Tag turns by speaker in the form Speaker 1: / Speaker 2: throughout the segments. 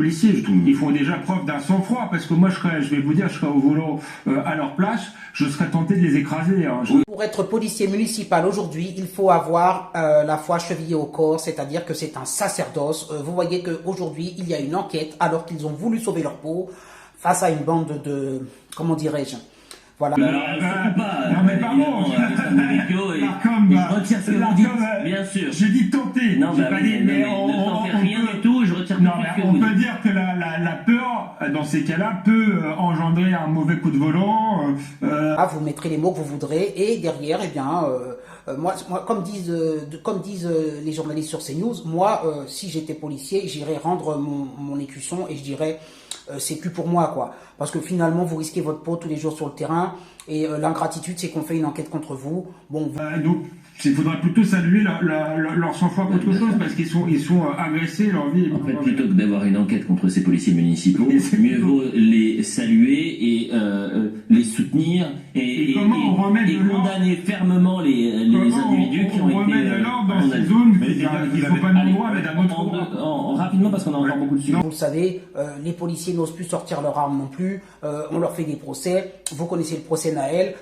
Speaker 1: Policiers, ils font déjà preuve d'un sang-froid, parce que moi, je vais vous dire, je serais au volant à leur place, je serais tenté de les écraser. Hein.
Speaker 2: Pour être policier municipal aujourd'hui, il faut avoir la foi chevillée au corps, c'est-à-dire que c'est un sacerdoce. Vous voyez qu'aujourd'hui, il y a une enquête, alors qu'ils ont voulu sauver leur peau, face à une bande de comment dirais-je, voilà.
Speaker 1: Non mais pardon,
Speaker 3: je retire ce que vous dites, bien sûr.
Speaker 1: J'ai dit tenter,
Speaker 3: non,
Speaker 1: j'ai pas dit, mais
Speaker 3: on fait rien du tout, je retire tout ce que vous dites.
Speaker 1: On peut dire que la peur, dans ces cas-là, peut engendrer un mauvais coup de volant.
Speaker 2: Vous mettrez les mots que vous voudrez, et derrière, eh bien, moi, comme disent les journalistes sur CNews, moi, si j'étais policier, j'irais rendre mon écusson et je dirais c'est plus pour moi, quoi. Parce que finalement, vous risquez votre peau tous les jours sur le terrain, et l'ingratitude, c'est qu'on fait une enquête contre vous. Bon,
Speaker 1: donc, il faudrait plutôt saluer leur sang-froid qu'autre chose, parce qu'ils sont agressés, leur vie.
Speaker 3: En fait, plutôt que d'avoir une enquête contre ces policiers municipaux, mieux vaut les saluer et les soutenir et condamner fermement les individus qui ont été
Speaker 1: dans ces zones. Il ne faut pas nous voir, mais d'un autre
Speaker 3: rapidement, parce qu'on a encore beaucoup de sujets.
Speaker 2: Vous le savez, les policiers n'osent plus sortir leurs armes non plus. On leur fait des procès. Vous connaissez le procès Naël.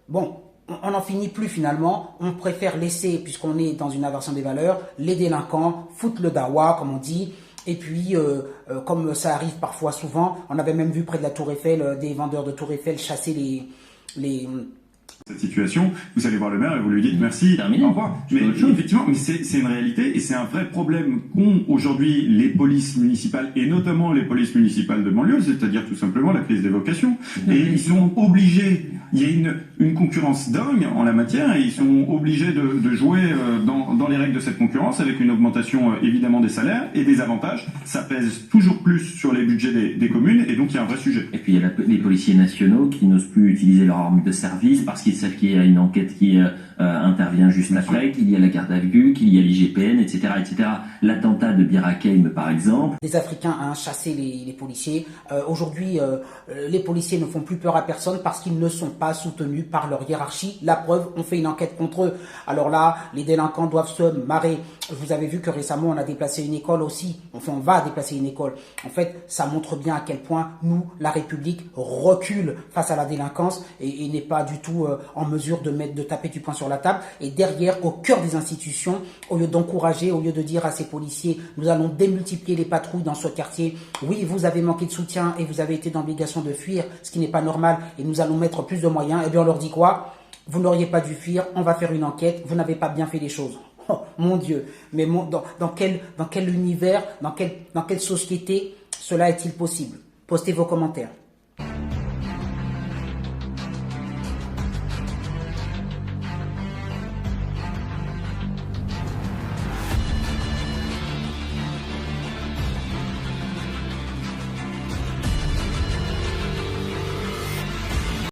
Speaker 2: Bon. On n'en finit plus finalement, on préfère laisser, puisqu'on est dans une inversion des valeurs, les délinquants foutre le dawa, comme on dit, et puis, comme ça arrive parfois souvent, on avait même vu près de la Tour Eiffel, des vendeurs de Tour Eiffel chasser
Speaker 4: cette situation, vous allez voir le maire et vous lui dites merci,
Speaker 3: terminé.
Speaker 4: Au revoir. Mais effectivement, mais c'est une réalité et c'est un vrai problème qu'ont aujourd'hui les polices municipales et notamment les polices municipales de banlieue, c'est-à-dire tout simplement la crise des vocations. Et ils sont obligés, il y a une concurrence dingue en la matière et ils sont obligés de jouer dans les règles de cette concurrence avec une augmentation évidemment des salaires et des avantages. Ça pèse toujours plus sur les budgets des communes et donc il y a un vrai sujet.
Speaker 3: Et puis il y a les policiers nationaux qui n'osent plus utiliser leur arme de service parce qu'ils savent qu'il y a une enquête qui intervient juste après, qu'il y a la garde à vue, qu'il y a l'IGPN, etc., etc. L'attentat de Bir Hakeim, par exemple.
Speaker 2: Les Africains ont chassé les policiers. Aujourd'hui, les policiers ne font plus peur à personne parce qu'ils ne sont pas soutenus par leur hiérarchie. La preuve, on fait une enquête contre eux. Alors là, les délinquants doivent se marrer. Vous avez vu que récemment, on a déplacé une école aussi. Enfin, on va déplacer une école. En fait, ça montre bien à quel point nous, la République, recule face à la délinquance et n'est pas du tout en mesure de taper du poing sur la table. Et derrière, au cœur des institutions, au lieu d'encourager, au lieu de dire à ces policiers, nous allons démultiplier les patrouilles dans ce quartier. Oui, vous avez manqué de soutien et vous avez été dans l'obligation de fuir, ce qui n'est pas normal, et nous allons mettre plus de moyens. Eh bien, on leur dit quoi? Vous n'auriez pas dû fuir, on va faire une enquête, vous n'avez pas bien fait les choses. Oh, mon Dieu, mais dans quel univers, dans quelle société cela est-il possible? Postez vos commentaires.